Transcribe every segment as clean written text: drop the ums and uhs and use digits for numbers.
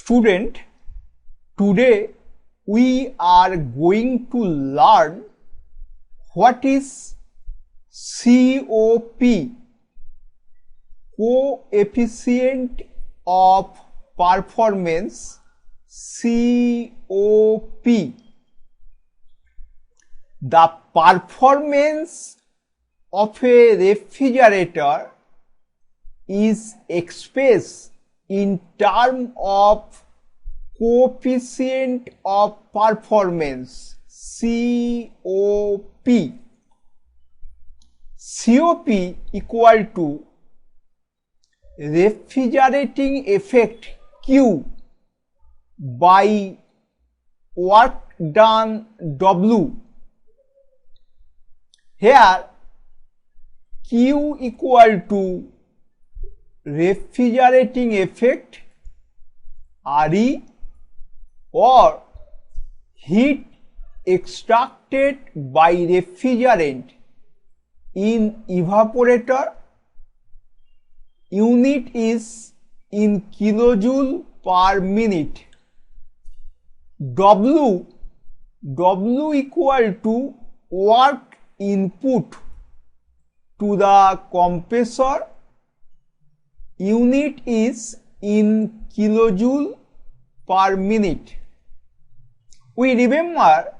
Student, today we are going to learn what is COP, coefficient of performance, COP. The performance of a refrigerator is expressed in terms of coefficient of performance, COP. COP equal to refrigerating effect Q by work done W. Here Q equal to refrigerating effect RE or heat extracted by refrigerant in evaporator. Unit is in kilojoule per minute. W equal to work input to the compressor. Unit is in kilojoule per minute. We remember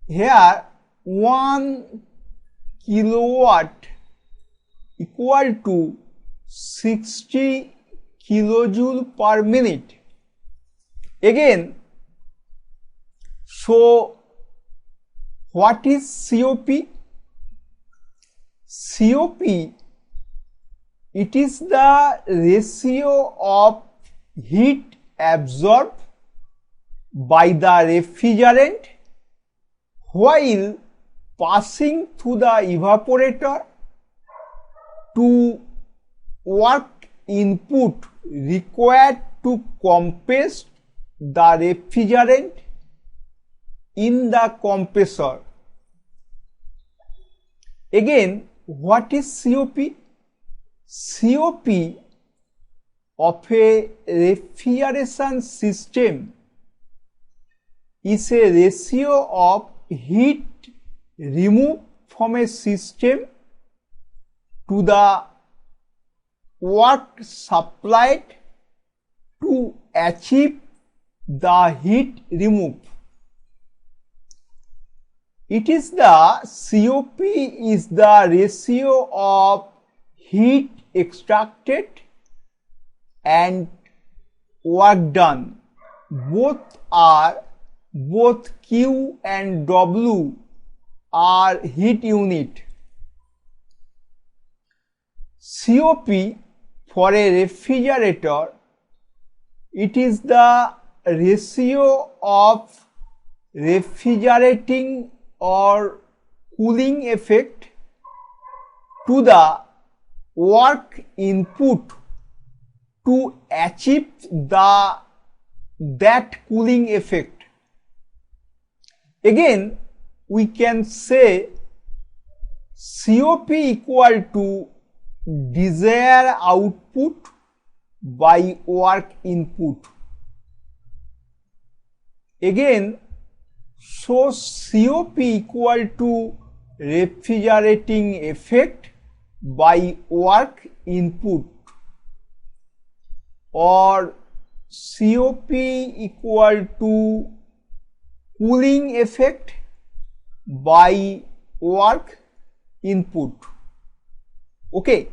here 1 kilowatt equal to 60 kilojoule per minute. Again, so what is COP? COP, it is the ratio of heat absorbed by the refrigerant while passing through the evaporator to work input required to compress the refrigerant in the compressor. Again, what is COP? COP of a refrigeration system is a ratio of heat removed from a system to the work supplied to achieve the heat removed. It is the COP is the ratio of heat extracted and work done. Both Q and W are heat unit. COP for a refrigerator, it is the ratio of refrigerating or cooling effect to the work input to achieve that cooling effect. Again, we can say COP equal to desired output by work input. Again, so COP equal to refrigerating effect by work input, or COP equal to cooling effect by work input. Okay.